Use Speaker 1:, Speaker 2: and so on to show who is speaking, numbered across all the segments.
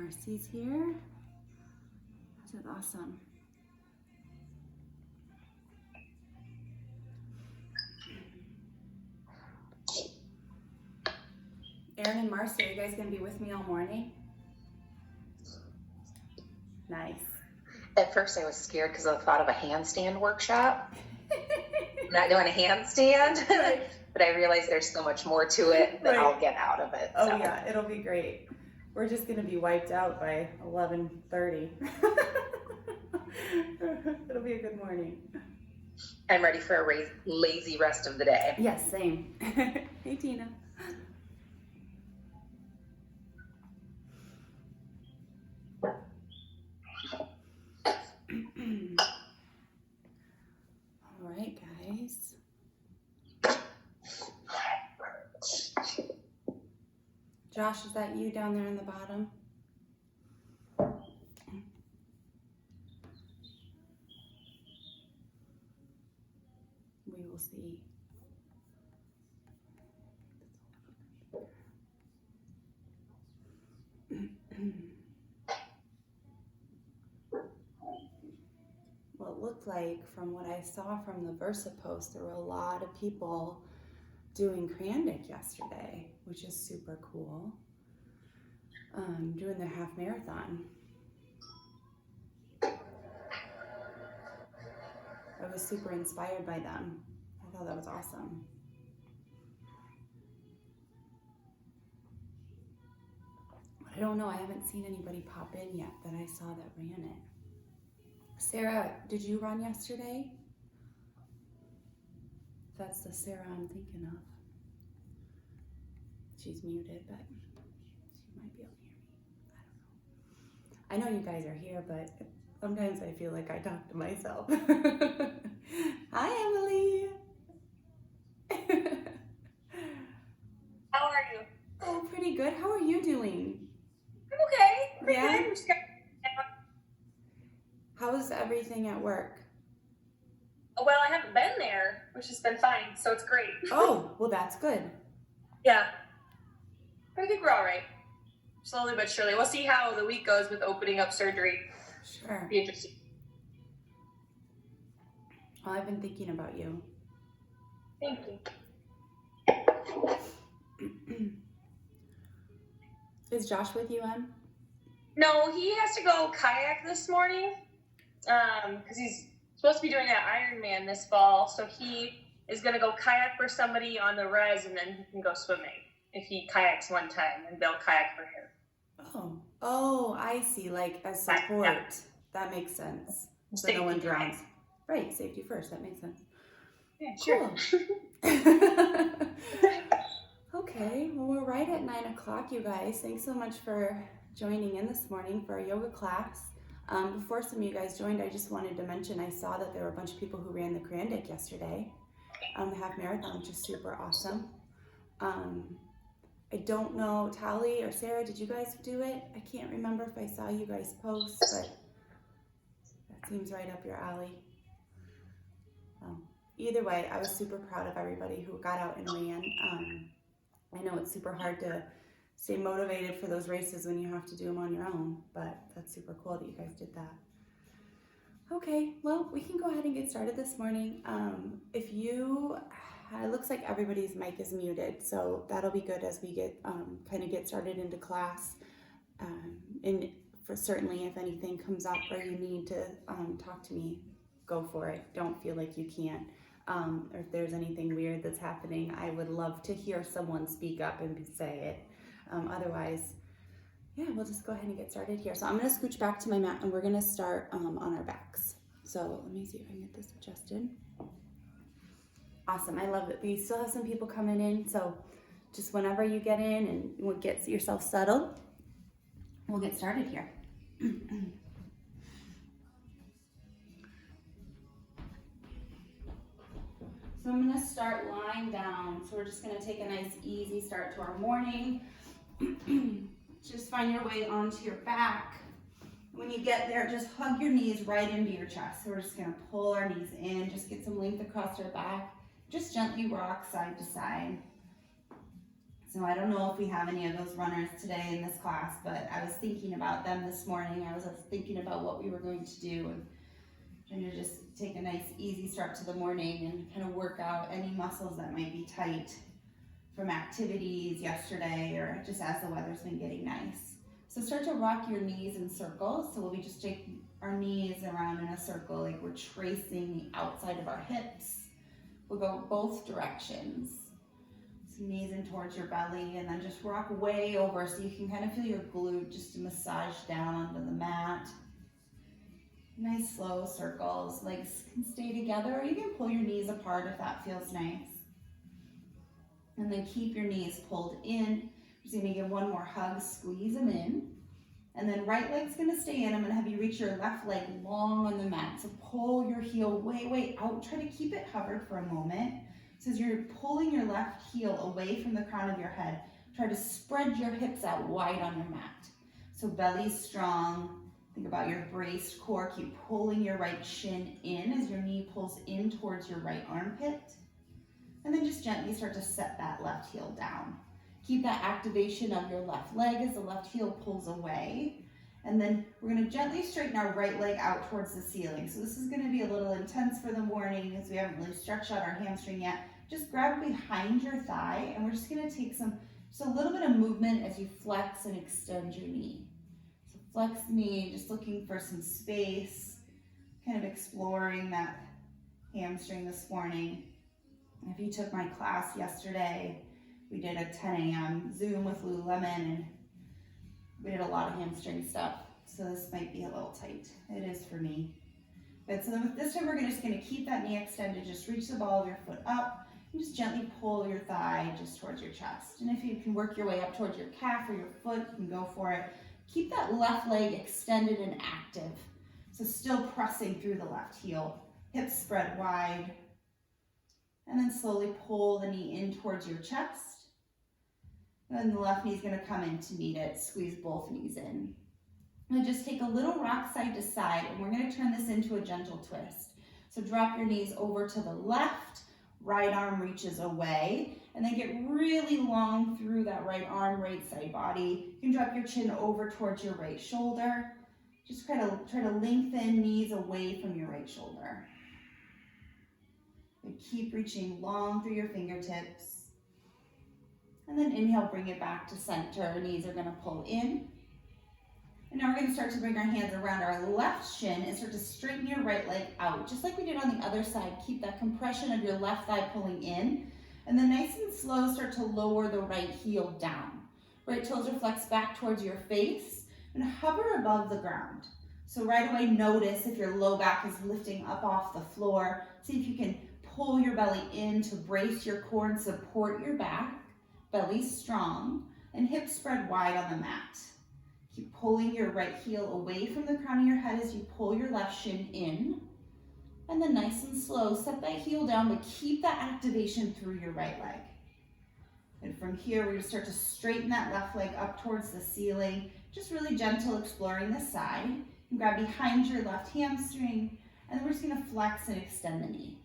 Speaker 1: Marcy's here. This is awesome. Aaron and Marcy, are you guys going to be with me all morning? Nice.
Speaker 2: At first I was scared because I thought of a handstand workshop. Not doing a handstand, but I realized there's so much more to it that I'll get out of it.
Speaker 1: Oh yeah, it'll be great. We're just going to be wiped out by 11:30. It'll be a good morning.
Speaker 2: I'm ready for a lazy rest of the day.
Speaker 1: Yes, same. Hey, Tina. All right, guys. Josh, is that you down there in the bottom? We will see. Well, it looked like from what I saw from the Versa post, there were a lot of people doing Krandik yesterday, which is super cool. Doing their half marathon. I was super inspired by them. I thought that was awesome. I don't know, I haven't seen anybody pop in yet that I saw that ran it. Sarah, did you run yesterday? That's the Sarah I'm thinking of. She's muted, but she might be able to hear me. I don't know. I know you guys are here, but sometimes I feel like I talk to myself. Hi, Emily.
Speaker 3: How are you?
Speaker 1: Oh, pretty good. How are you doing?
Speaker 3: I'm okay. Pretty
Speaker 1: Yeah?
Speaker 3: good.
Speaker 1: How's everything at work?
Speaker 3: Well, I haven't been there, which has been fine, so it's great.
Speaker 1: Oh, well, that's good.
Speaker 3: Yeah. I think we're all right. Slowly but surely. We'll see how the week goes with opening up surgery.
Speaker 1: Sure.
Speaker 3: Be interesting.
Speaker 1: Well, I've been thinking about you.
Speaker 3: Thank you.
Speaker 1: Is Josh with you, Em?
Speaker 3: No, he has to go kayak this morning because he's supposed to be doing that Ironman this fall. So he is going to go kayak for somebody on the res, and then he can go swimming if he kayaks one time, and they'll kayak for him.
Speaker 1: Oh, I see. Like as support.
Speaker 3: Yeah.
Speaker 1: That makes sense. So
Speaker 3: Safety
Speaker 1: no one drowns.
Speaker 3: first.
Speaker 1: Right, safety first. That makes sense.
Speaker 3: Yeah, sure.
Speaker 1: Cool. Okay, well, we're right at 9 o'clock, you guys. Thanks so much for joining in this morning for our yoga class. Before some of you guys joined, I just wanted to mention I saw that there were a bunch of people who ran the Krandik yesterday, the half marathon, which is super awesome. I don't know, Tally or Sarah, did you guys do it? I can't remember if I saw you guys post, but that seems right up your alley. Either way, I was super proud of everybody who got out and ran. I know it's super hard to stay motivated for those races when you have to do them on your own, but that's super cool that you guys did that. Okay, well, we can go ahead and get started this morning. It looks like everybody's mic is muted, so that'll be good as we get get started into class. And for certainly if anything comes up or you need to talk to me, go for it. Don't feel like you can't. Or if there's anything weird that's happening, I would love to hear someone speak up and say it. Otherwise, yeah, we'll just go ahead and get started here. So I'm going to scooch back to my mat and we're going to start on our backs. So let me see if I can get this adjusted. Awesome, I love it. We still have some people coming in, so just whenever you get in and we'll get yourself settled, we'll get started here. So I'm going to start lying down. So we're just going to take a nice easy start to our morning. Just find your way onto your back. When you get there, just hug your knees right into your chest. So we're just going to pull our knees in, just get some length across our back. Just gently rock side to side. So I don't know if we have any of those runners today in this class, but I was thinking about them this morning. I was thinking about what we were going to do and trying to just take a nice easy start to the morning and kind of work out any muscles that might be tight from activities yesterday or just as the weather's been getting nice. So start to rock your knees in circles. So we'll be just taking our knees around in a circle like we're tracing the outside of our hips. We'll go both directions. So knees in towards your belly and then just rock way over so you can kind of feel your glute just to massage down onto the mat. Nice slow circles. Legs can stay together or you can pull your knees apart if that feels nice. And then keep your knees pulled in. Just gonna give one more hug, squeeze them in. And then right leg's gonna stay in. I'm gonna have you reach your left leg long on the mat. So pull your heel way out. Try to keep it hovered for a moment. So as you're pulling your left heel away from the crown of your head, try to spread your hips out wide on your mat. So belly's strong. Think about your braced core. Keep pulling your right shin in as your knee pulls in towards your right armpit. And then just gently start to set that left heel down. Keep that activation of your left leg as the left heel pulls away. And then we're gonna gently straighten our right leg out towards the ceiling. So this is gonna be a little intense for the morning as we haven't really stretched out our hamstring yet. Just grab behind your thigh and we're just gonna take just a little bit of movement as you flex and extend your knee. So flex the knee, just looking for some space, kind of exploring that hamstring this morning. If you took my class yesterday, we did a 10 a.m. Zoom with Lululemon and we did a lot of hamstring stuff. So this might be a little tight. It is for me. But so then this time we're just gonna keep that knee extended, just reach the ball of your foot up and just gently pull your thigh just towards your chest. And if you can work your way up towards your calf or your foot, you can go for it. Keep that left leg extended and active. So still pressing through the left heel, hips spread wide. And then slowly pull the knee in towards your chest. And the left knee is going to come in to meet it. Squeeze both knees in. And just take a little rock side to side, and we're going to turn this into a gentle twist. So drop your knees over to the left, right arm reaches away, and then get really long through that right arm, right side body. You can drop your chin over towards your right shoulder. Just try to lengthen knees away from your right shoulder. And keep reaching long through your fingertips. And then inhale, bring it back to center. Knees are going to pull in. And now we're going to start to bring our hands around our left shin and start to straighten your right leg out. Just like we did on the other side, keep that compression of your left thigh pulling in. And then nice and slow, start to lower the right heel down. Right toes are flexed back towards your face and hover above the ground. So right away, notice if your low back is lifting up off the floor. See if you can pull your belly in to brace your core and support your back. Belly strong and hips spread wide on the mat. Keep pulling your right heel away from the crown of your head as you pull your left shin in. And then nice and slow, set that heel down, but keep that activation through your right leg. And from here, we're going to start to straighten that left leg up towards the ceiling. Just really gentle, exploring this side. And grab behind your left hamstring, and then we're just going to flex and extend the knee.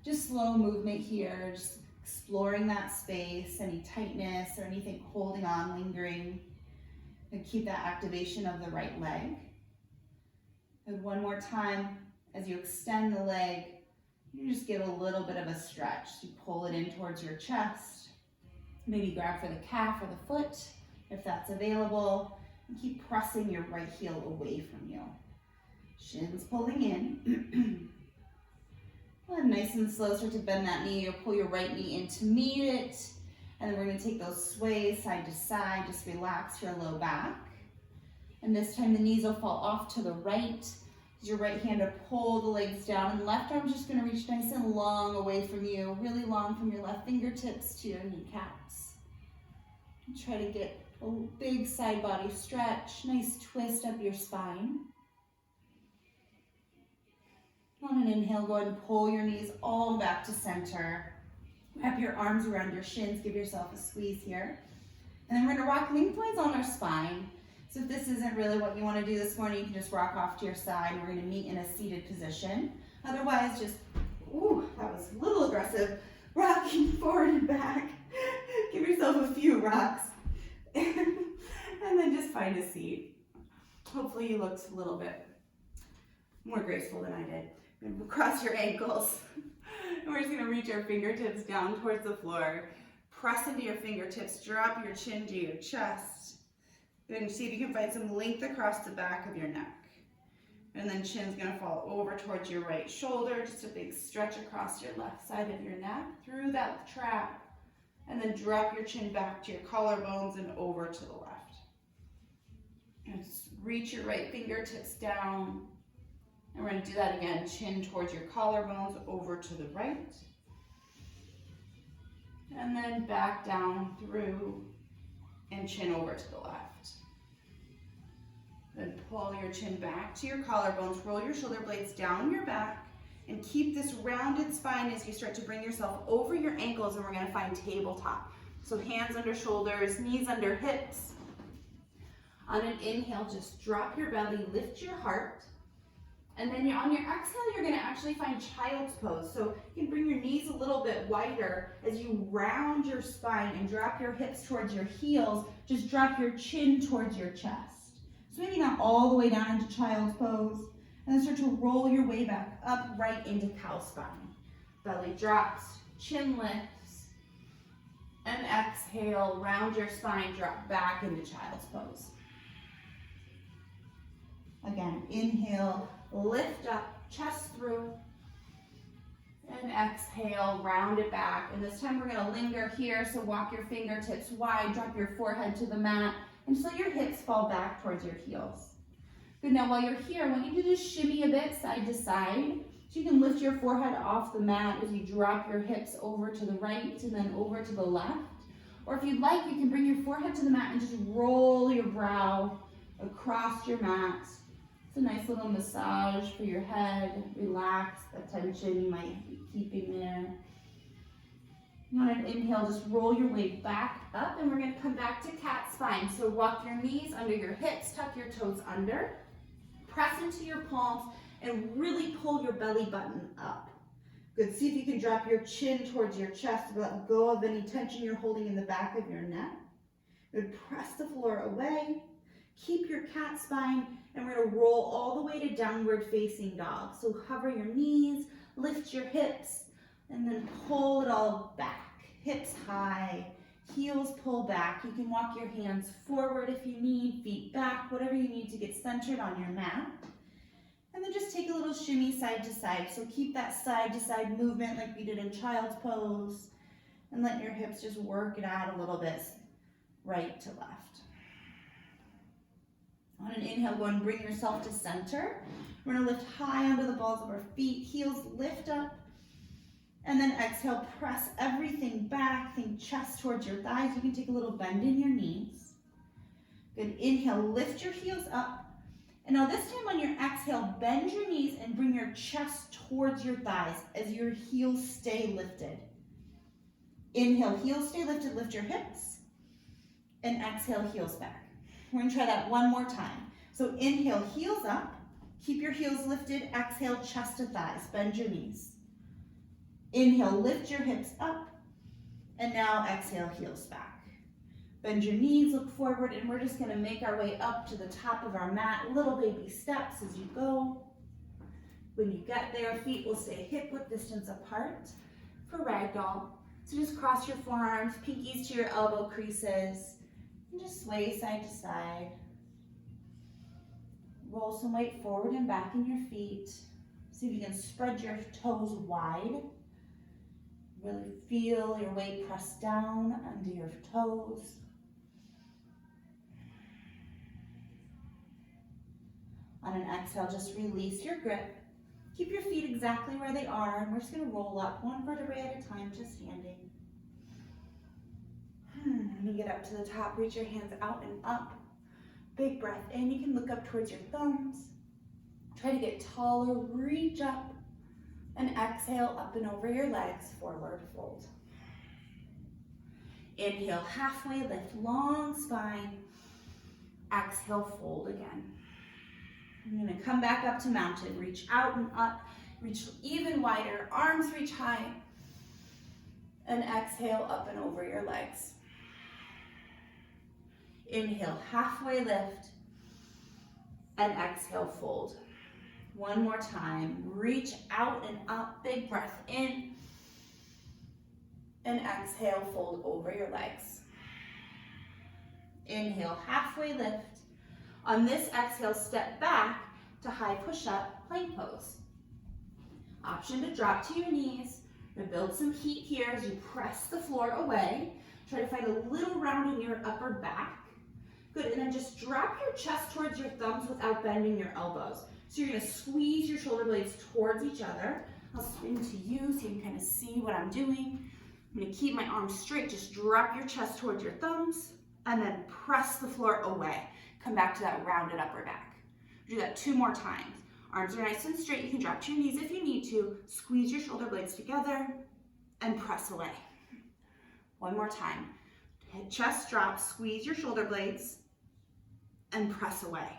Speaker 1: Just slow movement here, just exploring that space, any tightness or anything holding on, lingering. And keep that activation of the right leg. And one more time, as you extend the leg, you just give a little bit of a stretch. You pull it in towards your chest. Maybe grab for the calf or the foot, if that's available. And keep pressing your right heel away from you. Shins pulling in. And nice and slow, start to bend that knee or pull your right knee in to meet it. And then we're going to take those sways side to side. Just relax your low back. And this time the knees will fall off to the right. Use your right hand to pull the legs down. And left arm's just going to reach nice and long away from you. Really long from your left fingertips to your kneecaps. And try to get a big side body stretch. Nice twist up your spine. On an inhale, go ahead and pull your knees all back to center. Wrap your arms around your shins. Give yourself a squeeze here. And then we're going to rock lengthwise on our spine. So if this isn't really what you want to do this morning, you can just rock off to your side. We're going to meet in a seated position. Otherwise, just, ooh, that was a little aggressive. Rocking forward and back. Give yourself a few rocks and then just find a seat. Hopefully you looked a little bit more graceful than I did. And cross your ankles. And we're just gonna reach our fingertips down towards the floor. Press into your fingertips, drop your chin to your chest. Then see if you can find some length across the back of your neck. And then chin's gonna fall over towards your right shoulder, just a big stretch across your left side of your neck, through that trap. And then drop your chin back to your collarbones and over to the left. And just reach your right fingertips down. And we're gonna do that again, chin towards your collarbones, over to the right. And then back down through and chin over to the left. Then pull your chin back to your collarbones, roll your shoulder blades down your back, and keep this rounded spine as you start to bring yourself over your ankles, and we're gonna find tabletop. So hands under shoulders, knees under hips. On an inhale, just drop your belly, lift your heart. And then on your exhale, you're gonna actually find child's pose. So you can bring your knees a little bit wider as you round your spine and drop your hips towards your heels. Just drop your chin towards your chest. So maybe not all the way down into child's pose. And then start to roll your way back up right into cow spine. Belly drops, chin lifts. And exhale, round your spine, drop back into child's pose. Again, inhale. Lift up, chest through, and exhale, round it back. And this time we're gonna linger here, so walk your fingertips wide, drop your forehead to the mat, and just let your hips fall back towards your heels. Good, now while you're here, I want you to just shimmy a bit side to side. So you can lift your forehead off the mat as you drop your hips over to the right and then over to the left. Or if you'd like, you can bring your forehead to the mat and just roll your brow across your mat. A nice little massage for your head. Relax the tension you might be keeping there. On an inhale, just roll your way back up, and we're going to come back to cat spine. So walk your knees under your hips, tuck your toes under, press into your palms, and really pull your belly button up. Good. See if you can drop your chin towards your chest, let go of any tension you're holding in the back of your neck. Good. Press the floor away. Keep your cat spine, and we're going to roll all the way to downward facing dog. So hover your knees, lift your hips, and then pull it all back. Hips high, heels pull back. You can walk your hands forward if you need, feet back, whatever you need to get centered on your mat. And then just take a little shimmy side to side. So keep that side to side movement like we did in child's pose, and let your hips just work it out a little bit, right to left. On an inhale, go and bring yourself to center. We're gonna lift high onto the balls of our feet, heels lift up. And then exhale, press everything back, think chest towards your thighs. You can take a little bend in your knees. Good, inhale, lift your heels up. And now this time on your exhale, bend your knees and bring your chest towards your thighs as your heels stay lifted. Inhale, heels stay lifted, lift your hips. And exhale, heels back. We're gonna try that one more time. So inhale, heels up, keep your heels lifted, exhale, chest to thighs, bend your knees. Inhale, lift your hips up, and now exhale, heels back. Bend your knees, look forward, and we're just gonna make our way up to the top of our mat, little baby steps as you go. When you get there, feet will stay hip width distance apart for ragdoll. So just cross your forearms, pinkies to your elbow creases, and just sway side to side. Roll some weight forward and back in your feet. See if you can spread your toes wide. Really feel your weight press down under your toes. On an exhale, just release your grip. Keep your feet exactly where they are, and we're just gonna roll up one vertebrae at a time, just standing. When you get up to the top, reach your hands out and up. Big breath in. You can look up towards your thumbs. Try to get taller, reach up, and exhale up and over your legs, forward fold. Inhale, halfway lift, long spine. Exhale, fold again. I'm gonna come back up to mountain. Reach out and up, reach even wider, arms reach high, and exhale up and over your legs. Inhale, halfway lift, and exhale, fold. One more time. Reach out and up, big breath in, and exhale, fold over your legs. Inhale, halfway lift. On this exhale, step back to high push-up, plank pose. Option to drop to your knees. You're gonna build some heat here as you press the floor away. Try to find a little round in your upper back. Good, and then just drop your chest towards your thumbs without bending your elbows. So you're gonna squeeze your shoulder blades towards each other. I'll spin to you so you can kind of see what I'm doing. I'm gonna keep my arms straight, just drop your chest towards your thumbs, and then press the floor away. Come back to that rounded upper back. Do that 2 more times. Arms are nice and straight. You can drop to your knees if you need to. Squeeze your shoulder blades together and press away. 1 more time. Chest drop, squeeze your shoulder blades and press away.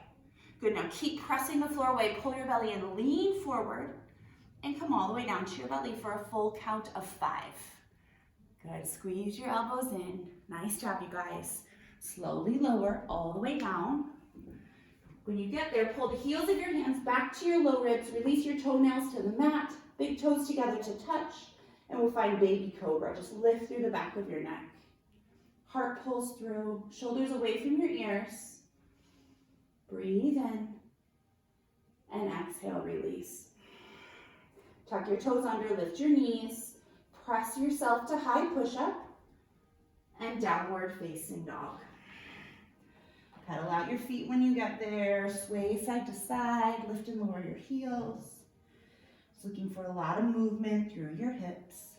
Speaker 1: Good, now keep pressing the floor away. Pull your belly in, lean forward, and come all the way down to your belly for a full count of 5. Good, squeeze your elbows in. Nice job, you guys. Slowly lower all the way down. When you get there, pull the heels of your hands back to your low ribs, release your toenails to the mat, big toes together to touch, and we'll find baby cobra. Just lift through the back of your neck. Heart pulls through, shoulders away from your ears. Breathe in, and exhale, release. Tuck your toes under, lift your knees, press yourself to high push-up, and downward facing dog. Pedal out your feet when you get there, sway side to side, lift and lower your heels. Just looking for a lot of movement through your hips.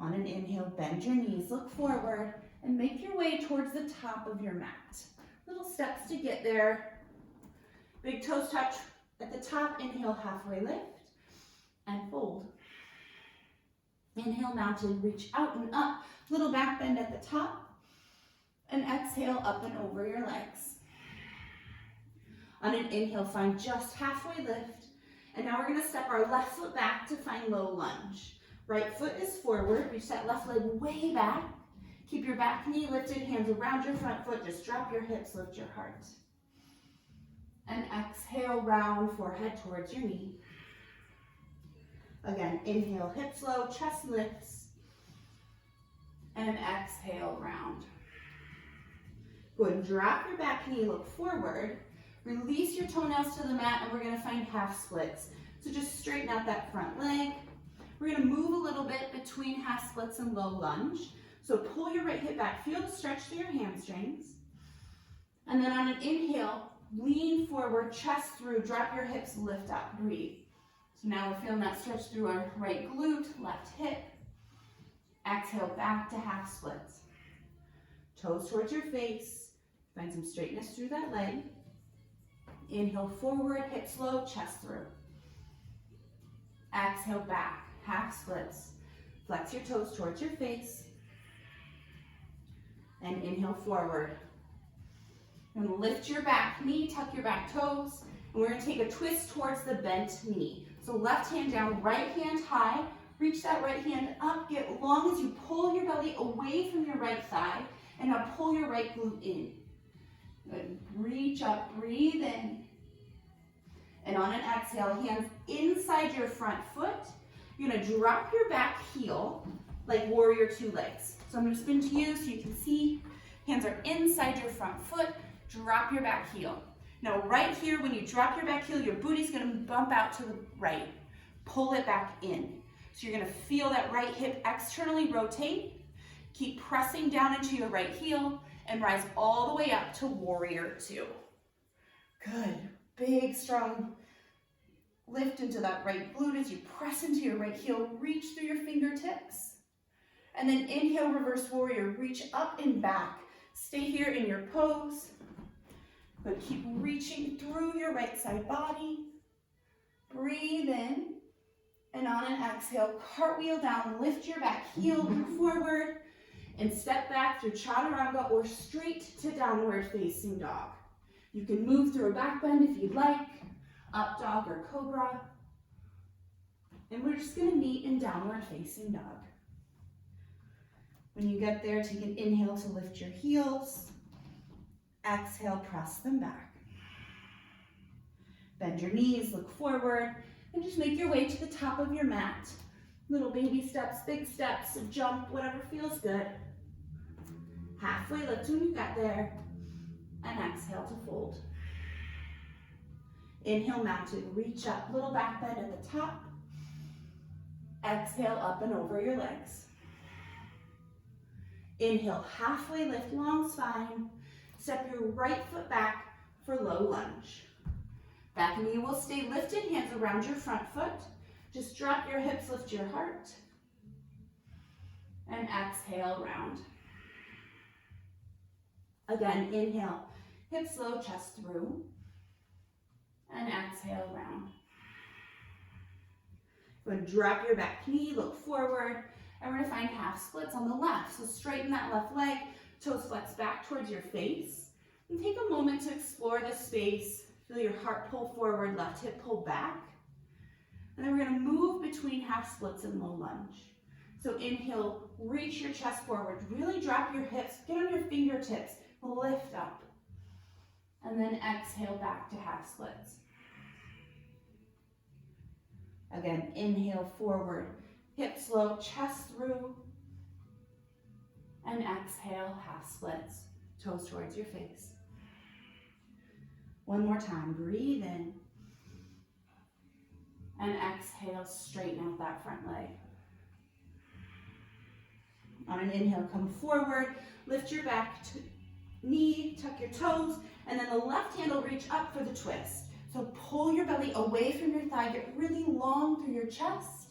Speaker 1: On an inhale, bend your knees, look forward, and make your way towards the top of your mat. Little steps to get there. Big toes touch at the top, inhale, halfway lift, and fold. Inhale, mountain, reach out and up, little back bend at the top. And exhale up and over your legs. On an inhale, find just halfway lift. And now we're gonna step our left foot back to find low lunge. Right foot is forward, reach that left leg way back. Keep your back knee lifted, hands around your front foot, just drop your hips, lift your heart. And exhale, round forehead towards your knee. Again, inhale, hips low, chest lifts. And exhale, round. Good, drop your back knee, look forward, release your toenails to the mat, and we're gonna find half splits. So just straighten out that front leg. We're gonna move a little bit between half splits and low lunge. So pull your right hip back, feel the stretch through your hamstrings. And then on an inhale, lean forward, chest through, drop your hips, lift up, breathe. So now we're feeling that stretch through our right glute, left hip. Exhale, back to half splits. Toes towards your face. Find some straightness through that leg. Inhale forward, hips low, chest through. Exhale back, half splits. Flex your toes towards your face. And inhale forward. And lift your back knee, tuck your back toes. And we're gonna take a twist towards the bent knee. So left hand down, right hand high. Reach that right hand up, get long as you pull your belly away from your right thigh. And now pull your right glute in. Good. Reach up, breathe in. And on an exhale, hands inside your front foot. You're gonna drop your back heel like warrior 2 legs. So I'm gonna spin to you so you can see. Hands are inside your front foot. Drop your back heel. Now right here, when you drop your back heel, your booty's gonna bump out to the right. Pull it back in. So you're gonna feel that right hip externally rotate. Keep pressing down into your right heel and rise all the way up to warrior 2. Good, big, strong lift into that right glute as you press into your right heel, reach through your fingertips. And then inhale, reverse warrior, reach up and back. Stay here in your pose, but keep reaching through your right side body. Breathe in, and on an exhale, cartwheel down, lift your back heel, move forward, and step back through chaturanga or straight to downward facing dog. You can move through a back bend if you'd like, up dog or cobra. And we're just gonna meet in downward facing dog. When you get there, take an inhale to lift your heels. Exhale, press them back. Bend your knees, look forward, and just make your way to the top of your mat. Little baby steps, big steps, jump, whatever feels good. Halfway lift when you get there, and exhale to fold. Inhale, mountain, reach up, little back bend at the top. Exhale, up and over your legs. Inhale, halfway lift, long spine. Step your right foot back for low lunge. Back knee will stay lifted, hands around your front foot. Just drop your hips, lift your heart. And exhale, round. Again, inhale, hips low, chest through. And exhale, round. Go ahead and drop your back knee, look forward. And we're gonna find half splits on the left. So straighten that left leg, toes flex back towards your face. And take a moment to explore the space. Feel your heart pull forward, left hip pull back. And then we're gonna move between half splits and low lunge. So inhale, reach your chest forward, really drop your hips, get on your fingertips, lift up. And then exhale back to half splits. Again, inhale forward, hips low, chest through. And exhale, half splits, toes towards your face. One more time, breathe in. And exhale, straighten out that front leg. On an inhale, come forward, lift your back knee, tuck your toes, and then the left hand will reach up for the twist. So pull your belly away from your thigh, get really long through your chest.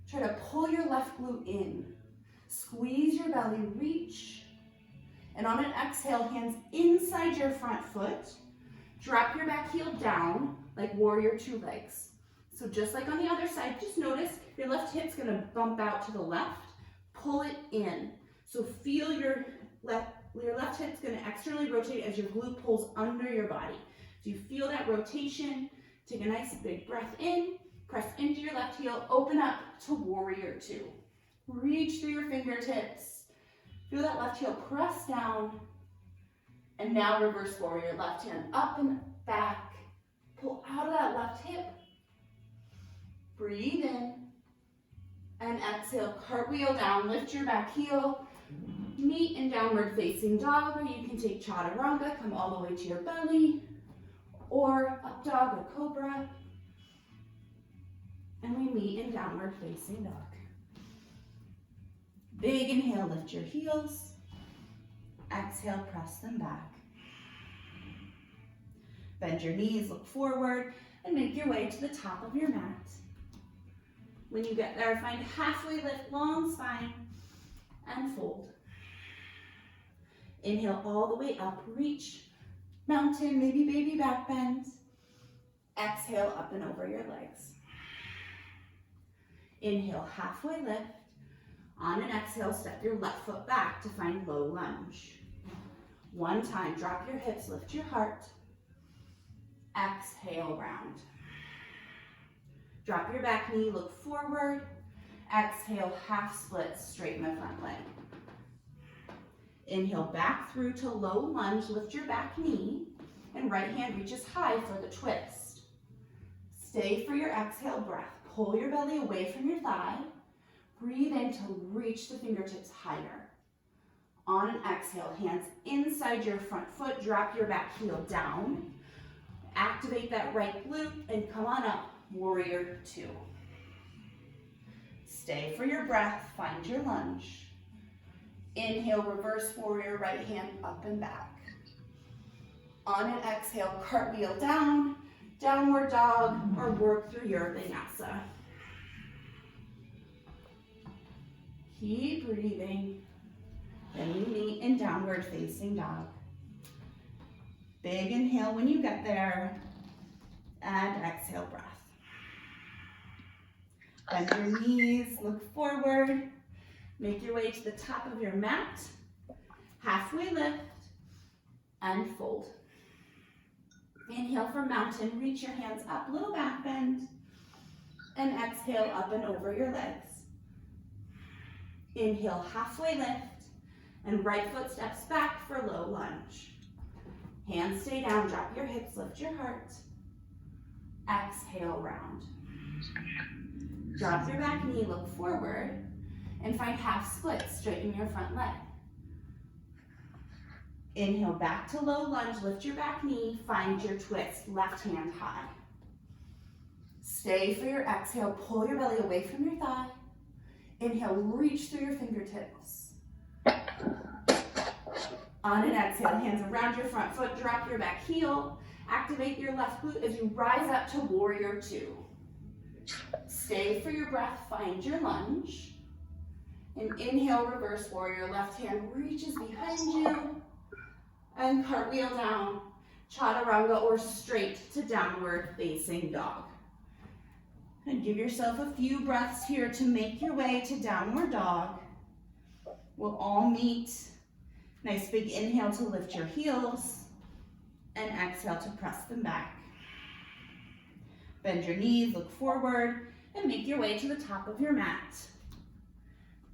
Speaker 1: Try to pull your left glute in. Squeeze your belly, reach. And on an exhale, hands inside your front foot. Drop your back heel down like warrior two legs. So just like on the other side, just notice your left hip's gonna bump out to the left. Pull it in. So feel your left hip's gonna externally rotate as your glute pulls under your body. So you feel that rotation. Take a nice big breath in, press into your left heel, open up to warrior two. Reach through your fingertips. Feel that left heel press down. And now reverse warrior, left hand up and back. Pull out of that left hip. Breathe in. And exhale, cartwheel down, lift your back heel. Meet in downward facing dog, or you can take chaturanga, come all the way to your belly. Or up dog or cobra. And we meet in downward facing dog. Big inhale, lift your heels. Exhale, press them back. Bend your knees, look forward, and make your way to the top of your mat. When you get there, find halfway lift, long spine, and fold. Inhale all the way up, reach, mountain, maybe baby back bend. Exhale, up and over your legs. Inhale, halfway lift. On an exhale, step your left foot back to find low lunge. One time, drop your hips, lift your heart. Exhale, round. Drop your back knee, look forward. Exhale, half split, straighten the front leg. Inhale, back through to low lunge, lift your back knee, and right hand reaches high for the twist. Stay for your exhale breath. Pull your belly away from your thigh. Breathe in to reach the fingertips higher. On an exhale, hands inside your front foot, drop your back heel down. Activate that right glute and come on up, warrior two. Stay for your breath, find your lunge. Inhale, reverse warrior, right hand up and back. On an exhale, cartwheel down, downward dog, or work through your vinyasa. Keep breathing. Then we meet in downward facing dog. Big inhale when you get there, and exhale breath. Bend your knees, look forward. Make your way to the top of your mat. Halfway lift, and fold. Inhale for mountain, reach your hands up, little back bend. And exhale up and over your legs. Inhale, halfway lift. And right foot steps back for low lunge. Hands stay down, drop your hips, lift your heart. Exhale, round. Drop your back knee, look forward, and find half split, straighten your front leg. Inhale, back to low lunge, lift your back knee, find your twist, left hand high. Stay for your exhale, pull your belly away from your thigh. Inhale, reach through your fingertips. On an exhale, hands around your front foot, drop your back heel. Activate your left glute as you rise up to warrior two. Stay for your breath, find your lunge. And inhale, reverse warrior, left hand reaches behind you. And cartwheel down, chaturanga or straight to downward facing dog. And give yourself a few breaths here to make your way to downward dog. We'll all meet. Nice big inhale to lift your heels. And exhale to press them back. Bend your knees, look forward, and make your way to the top of your mat.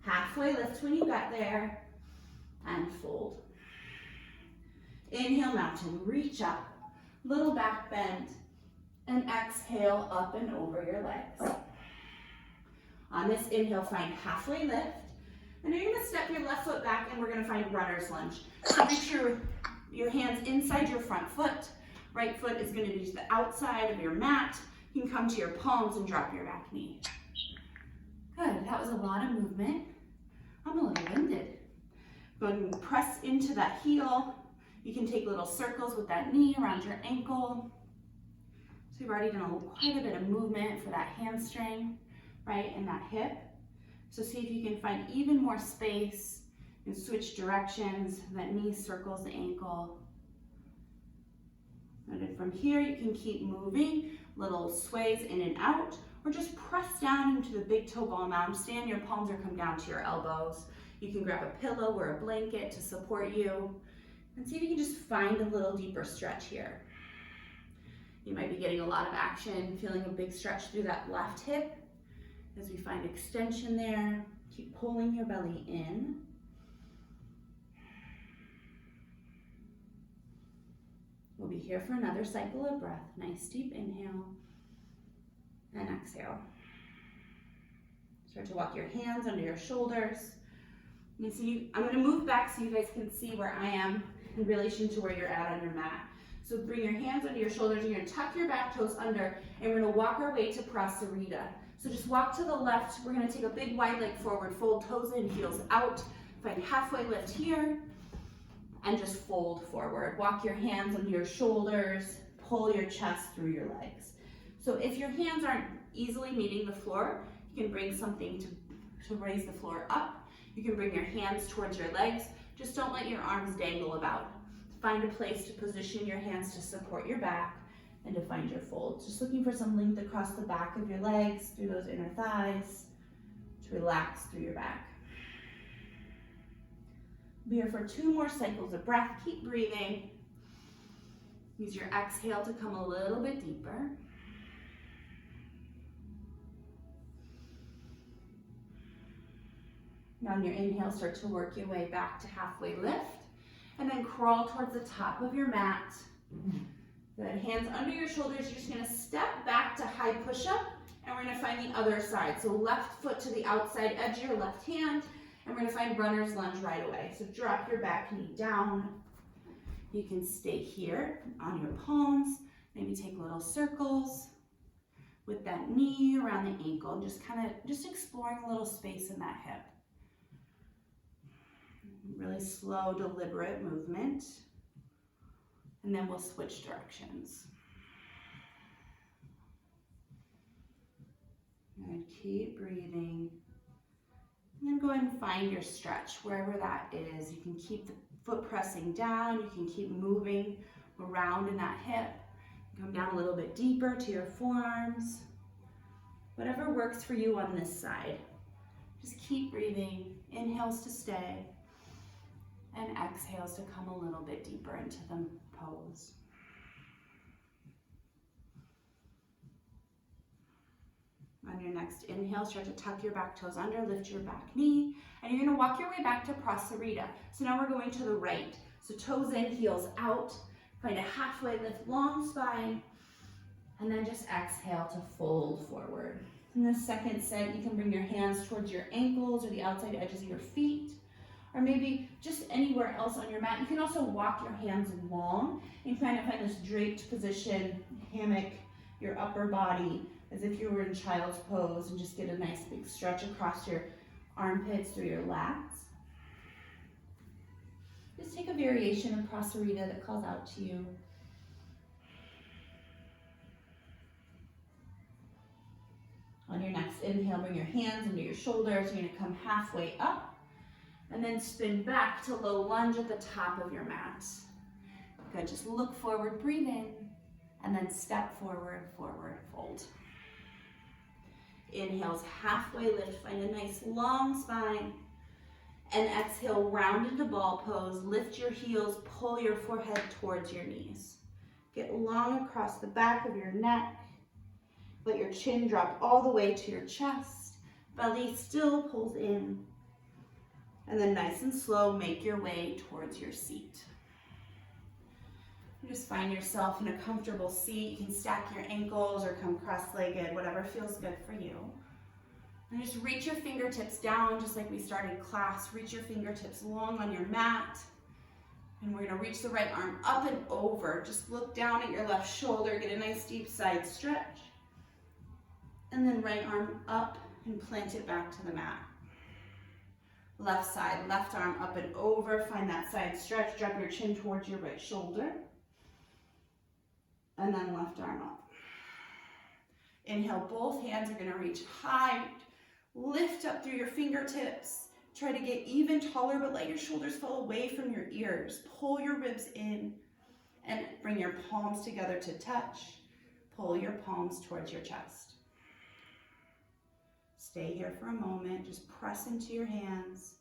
Speaker 1: Halfway lift when you get there, and fold. Inhale, mountain, reach up, little back bend, and exhale up and over your legs. On this inhale, find halfway lift, and you're gonna step your left foot back and we're gonna find runner's lunge. So make sure your hands inside your front foot. Right foot is gonna be to the outside of your mat. You can come to your palms and drop your back knee. Good, that was a lot of movement. I'm a little winded. Go ahead and press into that heel. You can take little circles with that knee around your ankle. So you've already done quite a bit of movement for that hamstring, right, and that hip. So see if you can find even more space and switch directions. That knee circles the ankle. And then from here, you can keep moving, little sways in and out, or just press down into the big toe ball mound. Stand your palms or come down to your elbows. You can grab a pillow or a blanket to support you. And see if you can just find a little deeper stretch here. You might be getting a lot of action, feeling a big stretch through that left hip. As we find extension there, keep pulling your belly in. We'll be here for another cycle of breath. Nice deep inhale and exhale. Start to walk your hands under your shoulders. You see, I'm going to move back so you guys can see where I am in relation to where you're at on your mat. So bring your hands under your shoulders. You're going to tuck your back toes under, and we're going to walk our way to Prasarita. So just walk to the left. We're going to take a big wide leg forward, fold toes in, heels out. Find halfway lift here, and just fold forward. Walk your hands under your shoulders, pull your chest through your legs. So if your hands aren't easily meeting the floor, you can bring something to raise the floor up. You can bring your hands towards your legs. Just don't let your arms dangle about. Find a place to position your hands to support your back and to find your fold. Just looking for some length across the back of your legs, through those inner thighs, to relax through your back. Be here for 2 more cycles of breath. Keep breathing. Use your exhale to come a little bit deeper. Now on your inhale, start to work your way back to halfway lift, and then crawl towards the top of your mat. Good, hands under your shoulders. You're just gonna step back to high push-up, and we're gonna find the other side. So left foot to the outside edge of your left hand, and we're gonna find runner's lunge right away. So drop your back knee down. You can stay here on your palms, maybe take little circles with that knee around the ankle, just exploring a little space in that hip. Really slow, deliberate movement. And then we'll switch directions. And keep breathing. And then go ahead and find your stretch, wherever that is. You can keep the foot pressing down. You can keep moving around in that hip. Come down a little bit deeper to your forearms. Whatever works for you on this side. Just keep breathing. Inhales to stay. And exhales to come a little bit deeper into the pose. On your next inhale, start to tuck your back toes under, lift your back knee, and you're gonna walk your way back to Prasarita. So now we're going to the right. So toes in, heels out, find a halfway lift, long spine, and then just exhale to fold forward. In the second set, you can bring your hands towards your ankles or the outside edges of your feet, or maybe just anywhere else on your mat. You can also walk your hands long and kind of find this draped position, hammock your upper body as if you were in child's pose, and just get a nice big stretch across your armpits through your lats. Just take a variation of Prasarita that calls out to you. On your next inhale, bring your hands under your shoulders. You're gonna come halfway up and then spin back to low lunge at the top of your mat. Good, just look forward, breathe in, and then step forward, forward, fold. Inhales, halfway lift, find a nice long spine. And exhale, round into ball pose, lift your heels, pull your forehead towards your knees. Get long across the back of your neck. Let your chin drop all the way to your chest. Belly still pulls in. And then nice and slow, make your way towards your seat. You just find yourself in a comfortable seat. You can stack your ankles or come cross-legged, whatever feels good for you. And just reach your fingertips down, just like we started class. Reach your fingertips long on your mat. And we're gonna reach the right arm up and over. Just look down at your left shoulder, get a nice deep side stretch. And then right arm up and plant it back to the mat. Left side, left arm up and over. Find that side stretch, drop your chin towards your right shoulder. And then left arm up. Inhale, both hands are gonna reach high. Lift up through your fingertips. Try to get even taller, but let your shoulders fall away from your ears. Pull your ribs in and bring your palms together to touch. Pull your palms towards your chest. Stay here for a moment. Just press into your hands.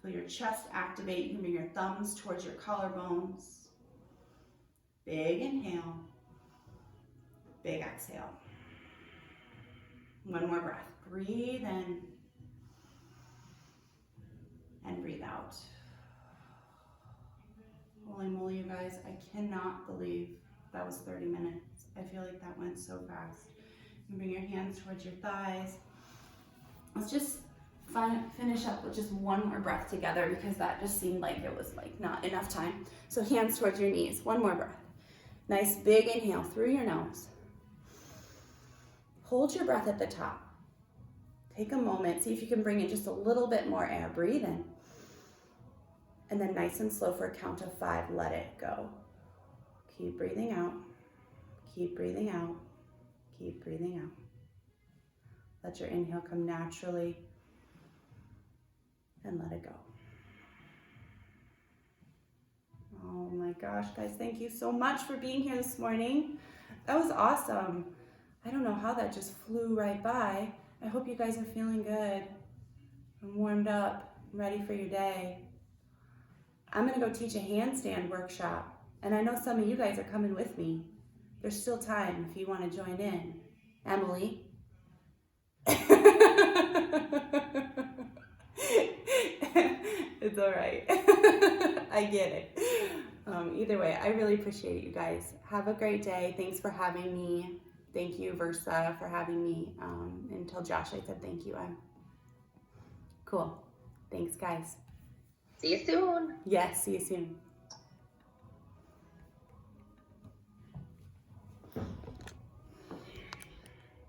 Speaker 1: Feel your chest activate. You can bring your thumbs towards your collarbones. Big inhale. Big exhale. One more breath. Breathe in and breathe out. Holy moly, you guys, I cannot believe that was 30 minutes. I feel like that went so fast. You bring your hands towards your thighs. Let's just finish up with just one more breath together, because that just seemed like it was like not enough time. So hands towards your knees. One more breath. Nice big inhale through your nose. Hold your breath at the top. Take a moment, see if you can bring in just a little bit more air. Breathe in. And then nice and slow for a count of 5, let it go. Keep breathing out. Keep breathing out. Keep breathing out. Let your inhale come naturally. And let it go. Oh my gosh, guys, thank you so much for being here this morning. That was awesome. I don't know how that just flew right by. I hope you guys are feeling good and warmed up, ready for your day. I'm gonna go teach a handstand workshop, and I know some of you guys are coming with me. There's still time if you wanna join in. Emily. It's all right. I get it. Either way, I really appreciate it, you guys. Have a great day. Thanks for having me. Thank you, Versa, for having me. And tell Josh I said thank you. Cool. Thanks, guys.
Speaker 2: See you soon.
Speaker 1: Yes, see you soon.